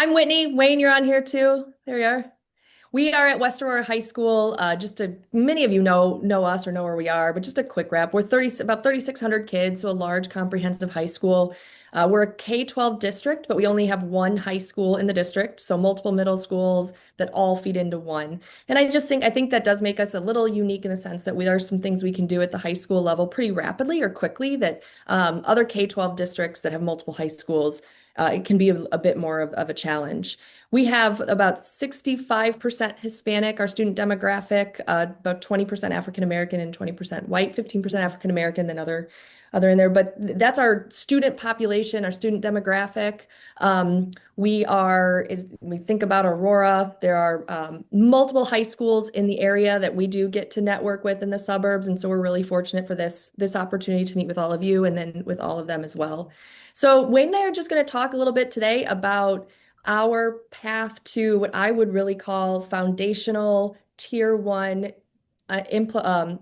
I'm Whitney. Wayne, you're on here too. There we are. We are at West Aurora High School. Many of you know us or know where we are, but just a quick wrap. We're 30 about 3,600 kids, so a large comprehensive high school. We're a K-12 district, but we only have one high school in the district, so multiple middle schools that all feed into one. And I think that does make us a little unique in the sense that there are some things we can do at the high school level pretty rapidly or quickly that other K-12 districts that have multiple high schools, it can be a bit more of a challenge. We have about 65% Hispanic, our student demographic, about 20% African American and 20% white, 15% African American, then other in there. But that's our student population, our student demographic. We think about Aurora, there are multiple high schools in the area that we do get to network with in the suburbs. And so we're really fortunate for this opportunity to meet with all of you and then with all of them as well. So Wayne and I are just going to talk a little bit today about our path to what I would really call foundational tier one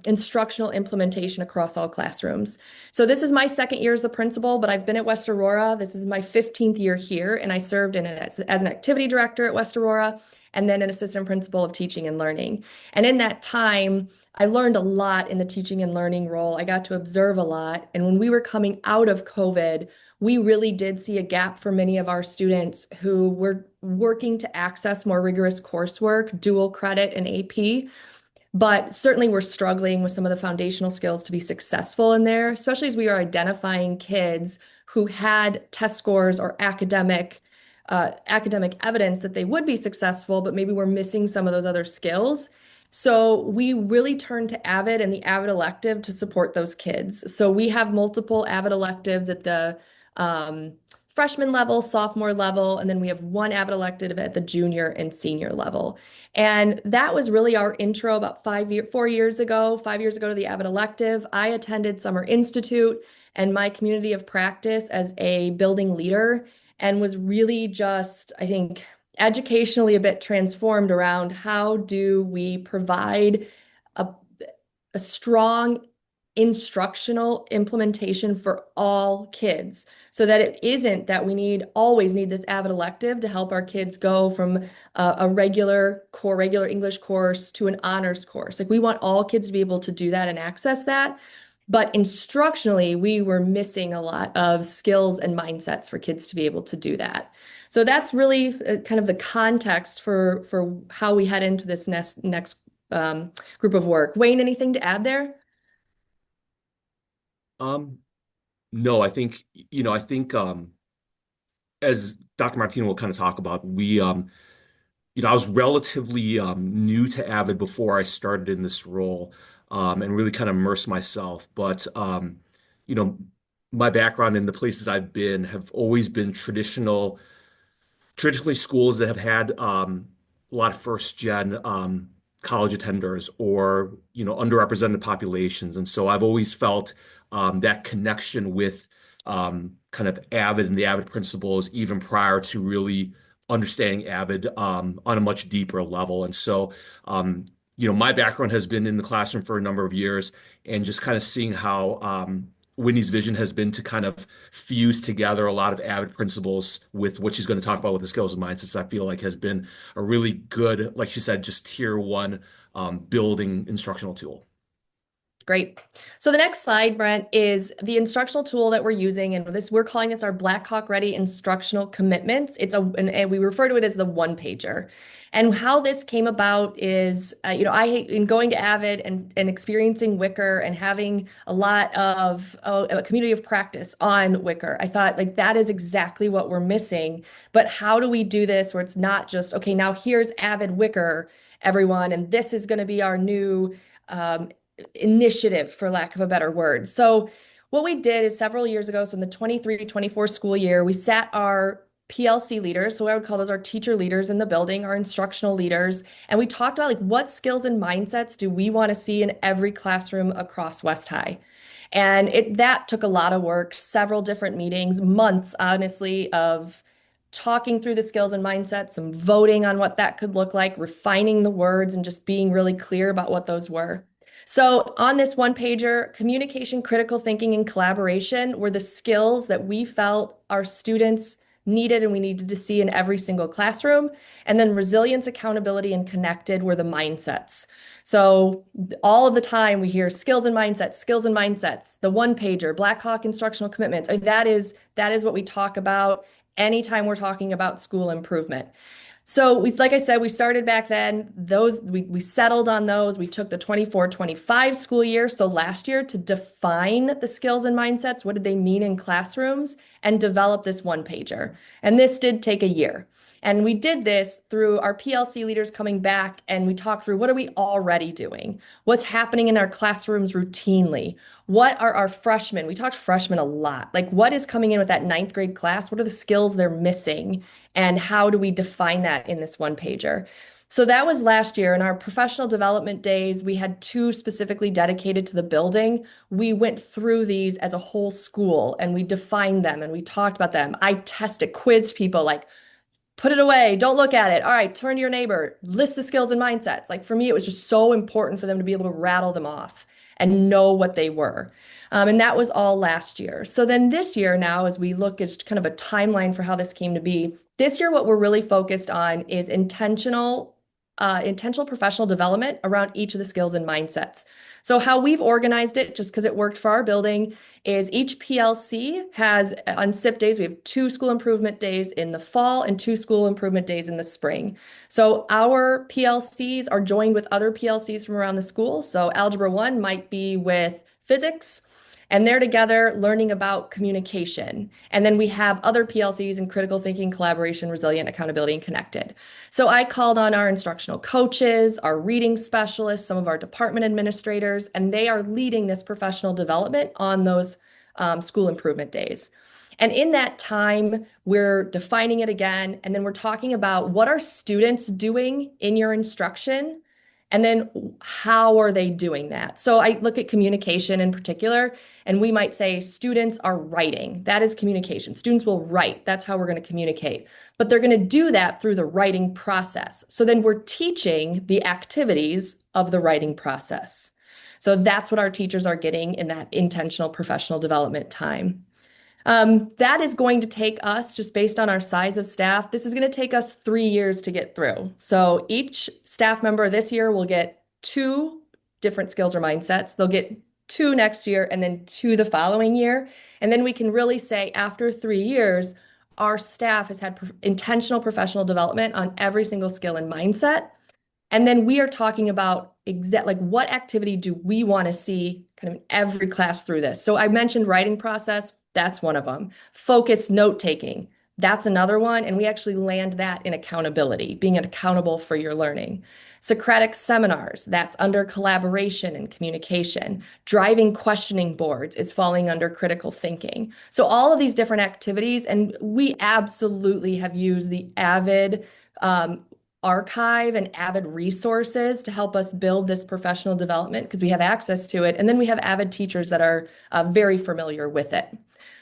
instructional implementation across all classrooms. So this is my second year as the principal, but I've been at West Aurora. This is my 15th year here, and I served as an activity director at West Aurora and then an assistant principal of teaching and learning. And in that time, I learned a lot in the teaching and learning role. I got to observe a lot. And when we were coming out of COVID, we really did see a gap for many of our students who were working to access more rigorous coursework, dual credit and AP. But certainly we're struggling with some of the foundational skills to be successful in there, especially as we are identifying kids who had test scores or academic evidence that they would be successful, but maybe we're missing some of those other skills. So we really turn to AVID and the AVID elective to support those kids. So we have multiple AVID electives at the freshman level, sophomore level, and then we have one AVID elective at the junior and senior level. And that was really our intro about 5 years ago to the AVID elective. I attended Summer Institute and my community of practice as a building leader and was really just, I think, educationally a bit transformed around how do we provide a, a strong instructional implementation for all kids so that it isn't that we always need this AVID elective to help our kids go from a regular English course to an honors course. Like we want all kids to be able to do that and access that. But instructionally, we were missing a lot of skills and mindsets for kids to be able to do that. So that's really kind of the context for how we head into this next group of work. Wayne, anything to add there? Um, no, I think as Dr. Martino will kind of talk about, I was relatively new to AVID before I started in this role, and really kind of immersed myself. But you know, my background in the places I've been have always been traditionally schools that have had a lot of first gen college attenders or underrepresented populations, and so I've always felt that connection with kind of AVID and the AVID principles even prior to really understanding AVID on a much deeper level. And so, my background has been in the classroom for a number of years, and just kind of seeing how Whitney's vision has been to kind of fuse together a lot of AVID principles with what she's going to talk about with the skills and mindsets, I feel like has been a really good, like she said, just tier one building instructional tool. Great. So the next slide, Brent, is the instructional tool that we're using, and we're calling this our Blackhawk Ready instructional commitments. And we refer to it as the one pager. And how this came about is, in going to AVID and experiencing Wicker and having a lot of a community of practice on Wicker, I thought like that is exactly what we're missing. But how do we do this where it's not just, okay, now here's AVID Wicker, everyone, and this is going to be our new initiative, for lack of a better word. So what we did is several years ago, so in the 23-24 school year, we sat our PLC leaders, so I would call those our teacher leaders in the building, our instructional leaders, and we talked about like what skills and mindsets do we want to see in every classroom across West High. And that took a lot of work, several different meetings, months, honestly, of talking through the skills and mindsets, some voting on what that could look like, refining the words, and just being really clear about what those were. So on this one pager, communication, critical thinking, and collaboration were the skills that we felt our students needed and we needed to see in every single classroom. And then resilience, accountability, and connected were the mindsets. So all of the time we hear skills and mindsets, the one pager, Blackhawk instructional commitments. I mean, that is what we talk about anytime we're talking about school improvement. So like I said, we started back then. Those we settled on those. We took the 24-25 school year, so last year, to define the skills and mindsets. What did they mean in classrooms? And develop this one pager. And this did take a year. And we did this through our PLC leaders coming back and we talked through what are we already doing? What's happening in our classrooms routinely? What are our freshmen? We talked freshmen a lot. Like what is coming in with that ninth grade class? What are the skills they're missing? And how do we define that in this one pager? So that was last year. In our professional development days, we had two specifically dedicated to the building. We went through these as a whole school and we defined them and we talked about them. I tested, quizzed people like, put it away, don't look at it. All right, turn to your neighbor, list the skills and mindsets. Like for me, it was just so important for them to be able to rattle them off and know what they were. And that was all last year. So then this year now, as we look at kind of a timeline for how this came to be, this year, what we're really focused on is intentional professional development around each of the skills and mindsets. So how we've organized it, just because it worked for our building, is each PLC has, on SIP days, we have 2 school improvement days in the fall and 2 school improvement days in the spring. So our PLCs are joined with other PLCs from around the school. So Algebra 1 might be with physics, and they're together learning about communication. And then we have other PLCs in critical thinking, collaboration, resilient, accountability, and connected. So I called on our instructional coaches, our reading specialists, some of our department administrators, and they are leading this professional development on those school improvement days. And in that time, we're defining it again, and then we're talking about what are students doing in your instruction, and then how are they doing that? So I look at communication in particular, and we might say students are writing. That is communication. Students will write. That's how we're going to communicate. But they're going to do that through the writing process. So then we're teaching the activities of the writing process. So that's what our teachers are getting in that intentional professional development time. That is going to take us, just based on our size of staff, this is going to take us 3 years to get through. So each staff member this year will get 2 different skills or mindsets. They'll get 2 next year and then 2 the following year. And then we can really say after 3 years, our staff has had intentional professional development on every single skill and mindset. And then we are talking about like what activity do we want to see kind of in every class through this. So I mentioned writing process. That's one of them. Focused note taking. That's another one. And we actually land that in accountability, being accountable for your learning. Socratic seminars, that's under collaboration and communication. Driving questioning boards is falling under critical thinking. So all of these different activities, and we absolutely have used the AVID archive and AVID resources to help us build this professional development because we have access to it. And then we have AVID teachers that are very familiar with it.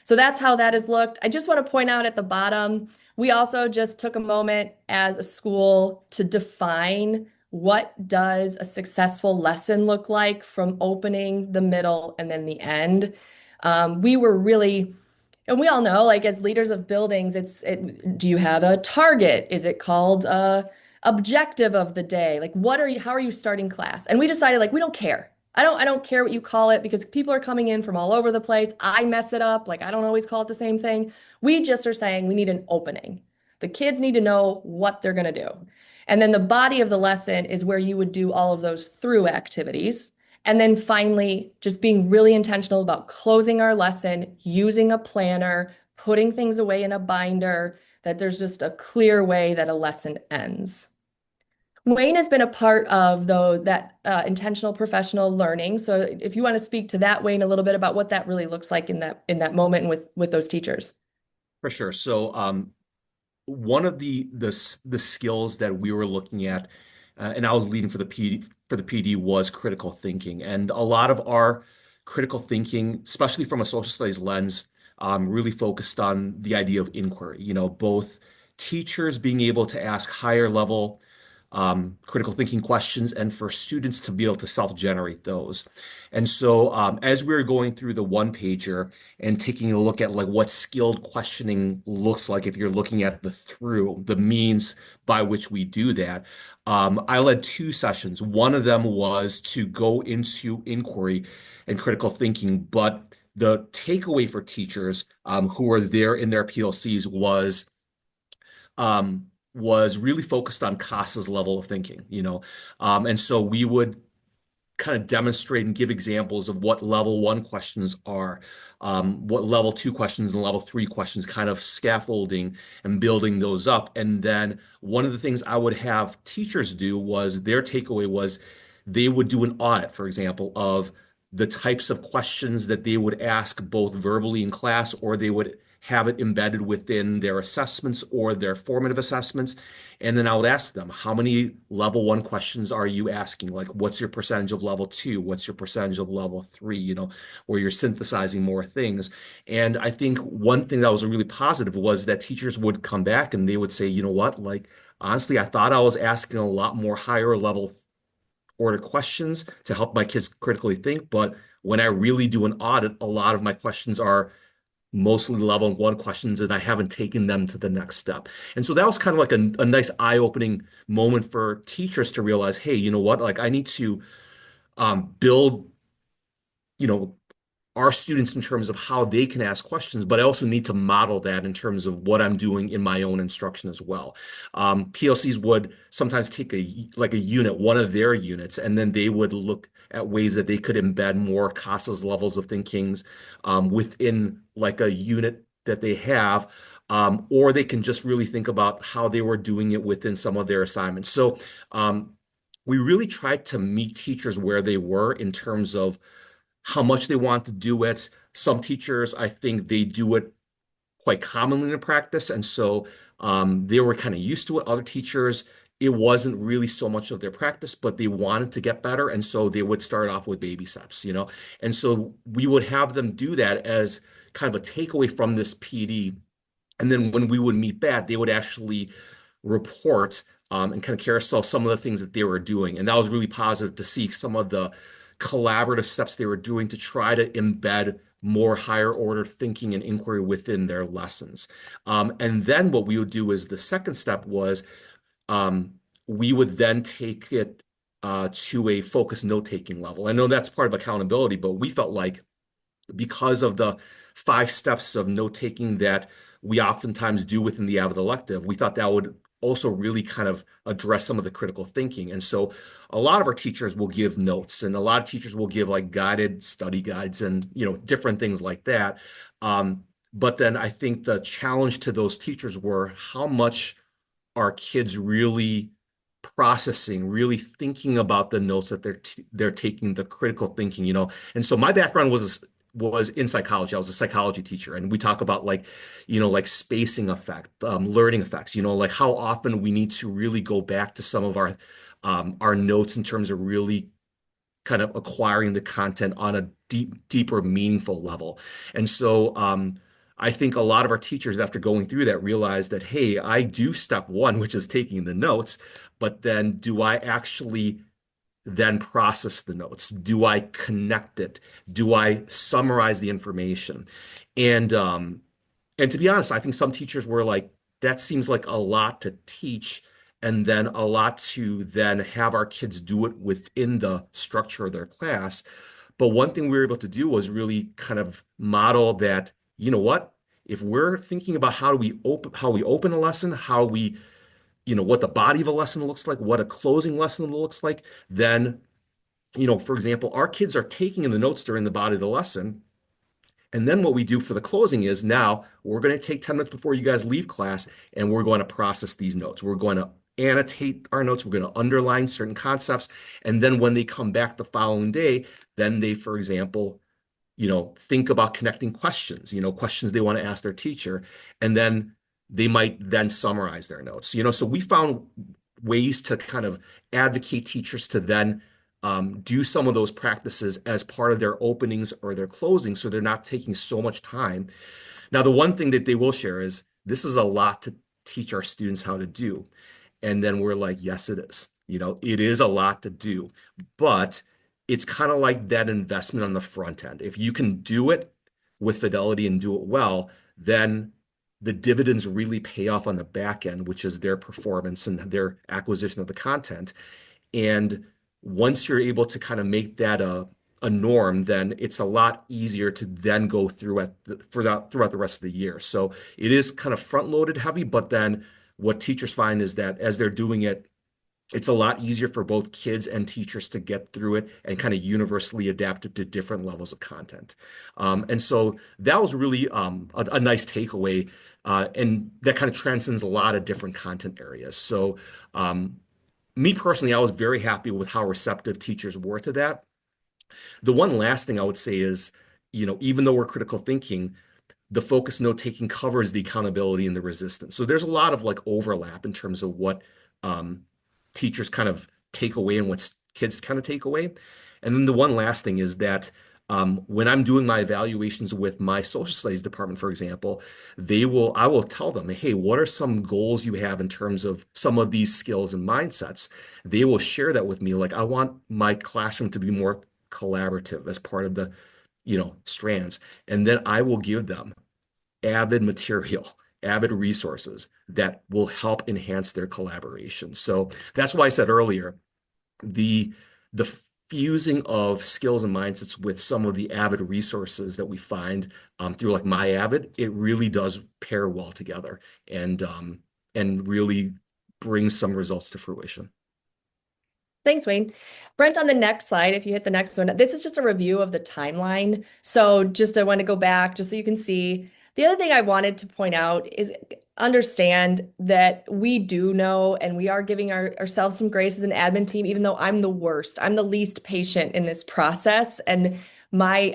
So that's how that has looked. I just want to point out at the bottom, we also just took a moment as a school to define what does a successful lesson look like from opening, the middle, and then the end. We were really, and we all know, like as leaders of buildings, do you have a target? Is it called objective of the day? Like how are you starting class? And we decided like, we don't care. I don't care what you call it because people are coming in from all over the place. I mess it up. Like I don't always call it the same thing. We just are saying we need an opening. The kids need to know what they're going to do. And then the body of the lesson is where you would do all of those through activities. And then finally, just being really intentional about closing our lesson, using a planner, putting things away in a binder, that there's just a clear way that a lesson ends. Wayne has been a part of that intentional professional learning. So if you want to speak to that, Wayne, a little bit about what that really looks like in that moment and with those teachers. For sure. So one of the skills that we were looking at, and I was leading for the PD was critical thinking, and a lot of our critical thinking, especially from a social studies lens, really focused on the idea of inquiry. You know, both teachers being able to ask higher level critical thinking questions and for students to be able to self-generate those. And so as we were going through the one pager and taking a look at like what skilled questioning looks like, if you're looking at the means by which we do that, I led two sessions. One of them was to go into inquiry and critical thinking, but the takeaway for teachers who were there in their PLCs was really focused on CASA's level of thinking, and so we would kind of demonstrate and give examples of what level one questions are, what level two questions and level three questions, kind of scaffolding and building those up. And then one of the things I would have teachers do was their takeaway was they would do an audit, for example, of the types of questions that they would ask both verbally in class, or they would have it embedded within their assessments or their formative assessments. And then I would ask them, how many level one questions are you asking? Like, what's your percentage of level two? What's your percentage of level three? Where you're synthesizing more things. And I think one thing that was really positive was that teachers would come back and they would say, you know what, like, honestly, I thought I was asking a lot more higher level order questions to help my kids critically think. But when I really do an audit, a lot of my questions are mostly level one questions, and I haven't taken them to the next step. And so that was kind of like a nice eye-opening moment for teachers to realize, hey, you know what? Like I need to build, you know, our students in terms of how they can ask questions, but I also need to model that in terms of what I'm doing in my own instruction as well. PLCs would sometimes take a unit, one of their units, and then they would look at ways that they could embed more CASA's levels of thinkings within like a unit that they have, or they can just really think about how they were doing it within some of their assignments. So we really tried to meet teachers where they were in terms of how much they want to do it. Some teachers, I think they do it quite commonly in practice. And so they were kind of used to it. Other teachers, it wasn't really so much of their practice, but they wanted to get better. And so they would start off with baby steps, And so we would have them do that as kind of a takeaway from this PD. And then when we would meet back, they would actually report and kind of carousel some of the things that they were doing. And that was really positive to see some of the collaborative steps they were doing to try to embed more higher order thinking and inquiry within their lessons. And then what we would do is the second step was we would then take it to a focused note-taking level. I know that's part of accountability, but we felt like because of the 5 steps of note-taking that we oftentimes do within the AVID elective, we thought that would also really kind of address some of the critical thinking. And so a lot of our teachers will give notes, and a lot of teachers will give like guided study guides and, different things like that. But then I think the challenge to those teachers were how much are kids really processing, really thinking about the notes that they're taking, the critical thinking. And so my background was in psychology. I was a psychology teacher, and we talk about like spacing effect, learning effects, like how often we need to really go back to some of our notes in terms of really kind of acquiring the content on a deeper, meaningful level. And so I think a lot of our teachers, after going through that, realized that, hey, I do step one, which is taking the notes, but then do I actually then process the notes? Do I connect it? Do I summarize the information? And to be honest, I think some teachers were like, that seems like a lot to teach, and then a lot to then have our kids do it within the structure of their class. But one thing we were able to do was really kind of model that, you know what? If we're thinking about how we open a lesson, what the body of a lesson looks like, what a closing lesson looks like, then, for example, our kids are taking in the notes during the body of the lesson. And then what we do for the closing is now we're going to take 10 minutes before you guys leave class, and we're going to process these notes. We're going to annotate our notes. We're going to underline certain concepts. And then when they come back the following day, then they, for example, think about connecting questions, questions they want to ask their teacher. And then they might then summarize their notes. So we found ways to kind of advocate teachers to then do some of those practices as part of their openings or their closings, so they're not taking so much time. Now, the one thing that they will share is this is a lot to teach our students how to do. And then we're like, yes, it is. It is a lot to do, but it's kind of like that investment on the front end. If you can do it with fidelity and do it well, then the dividends really pay off on the back end, which is their performance and their acquisition of the content. And once you're able to kind of make that a norm, then it's a lot easier to then go through throughout the rest of the year. So it is kind of front loaded heavy, but then what teachers find is that as they're doing it, it's a lot easier for both kids and teachers to get through it and kind of universally adapt it to different levels of content. And so that was really a nice takeaway. And that kind of transcends a lot of different content areas. So me personally, I was very happy with how receptive teachers were to that. The one last thing I would say is, even though we're critical thinking, the focus note taking covers the accountability and the resistance. So there's a lot of like overlap in terms of what teachers kind of take away and what kids kind of take away. And then the one last thing is that when I'm doing my evaluations with my social studies department, for example, I will tell them, hey, what are some goals you have in terms of some of these skills and mindsets? They will share that with me. Like, I want my classroom to be more collaborative as part of the, strands. And then I will give them AVID material, AVID resources that will help enhance their collaboration. So that's why I said earlier, the fusing of skills and mindsets with some of the AVID resources that we find through like my AVID, it really does pair well together and really brings some results to fruition. Thanks, Wayne. Brent, on the next slide, if you hit the next one, this is just a review of the timeline. So I want to go back just so you can see. The other thing I wanted to point out is understand that we do know and we are giving ourselves some grace as an admin team, even though I'm the worst. I'm the least patient in this process. And my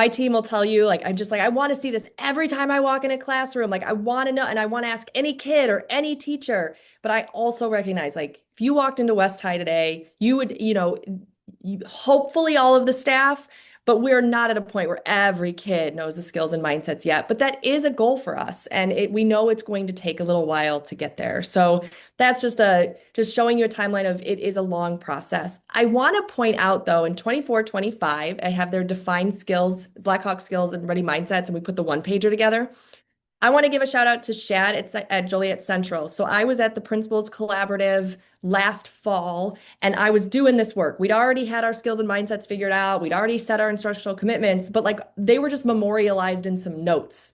team will tell you, like, I'm just like, I want to see this every time I walk in a classroom. Like, I want to know, and I want to ask any kid or any teacher. But I also recognize, like, if you walked into West High today, you would, hopefully all of the staff, but we're not at a point where every kid knows the skills and mindsets yet. But that is a goal for us. And we know it's going to take a little while to get there. So that's just showing you a timeline of it is a long process. I want to point out though, in 24-25, I have their defined skills, Blackhawk skills and ready mindsets, and we put the one pager together. I want to give a shout out to Shad at Joliet Central. So I was at the Principals Collaborative last fall, and I was doing this work. We'd already had our skills and mindsets figured out. We'd already set our instructional commitments, but like they were just memorialized in some notes.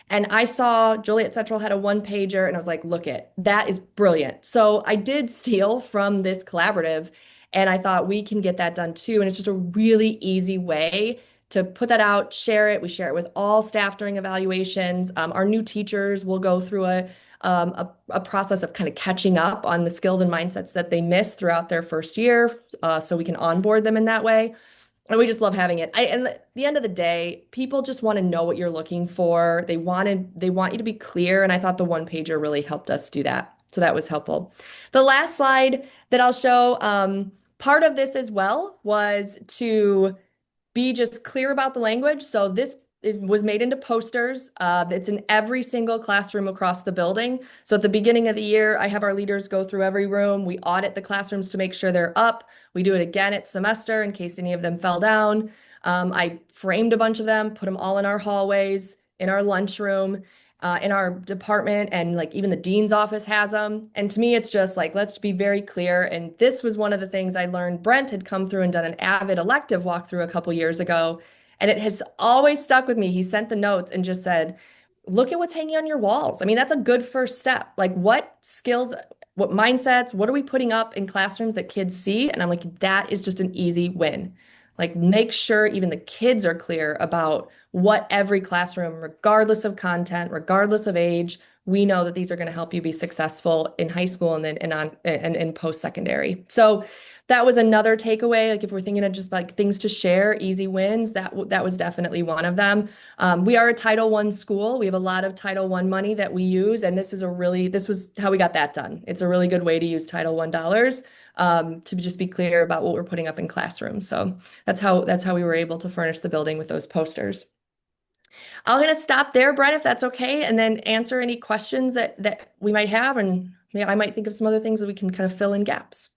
And I saw Joliet Central had a one pager, and I was like, look that is brilliant. So I did steal from this collaborative, and I thought we can get that done too. And it's just a really easy way to put that out, share it. We share it with all staff during evaluations. Our new teachers will go through a process of kind of catching up on the skills and mindsets that they missed throughout their first year, so we can onboard them in that way. And we just love having it. And at the end of the day, people just want to know what you're looking for. They want you to be clear. And I thought the one pager really helped us do that. So that was helpful. The last slide that I'll show, part of this as well was to be just clear about the language. So this was made into posters. It's in every single classroom across the building. So at the beginning of the year, I have our leaders go through every room. We audit the classrooms to make sure they're up. We do it again at semester in case any of them fell down. I framed a bunch of them, put them all in our hallways, in our lunchroom, in our department, and like even the dean's office has them. And to me, it's just like, let's be very clear. And this was one of the things I learned. Brent had come through and done an AVID elective walkthrough a couple years ago, and it has always stuck with me. He sent the notes and just said, look at what's hanging on your walls. I mean, that's a good first step. Like, what skills, what mindsets, what are we putting up in classrooms that kids see? And I'm like, that is just an easy win. Like, make sure even the kids are clear about what every classroom, regardless of content, regardless of age, we know that these are going to help you be successful in high school and then in post-secondary. So that was another takeaway. Like, if we're thinking of just like things to share, easy wins, that was definitely one of them. We are a Title I school. We have a lot of Title I money that we use, and this was how we got that done. It's a really good way to use Title I dollars to just be clear about what we're putting up in classrooms. So that's how we were able to furnish the building with those posters. I'm going to stop there, Brett, if that's okay, and then answer any questions that we might have, and I might think of some other things that we can kind of fill in gaps.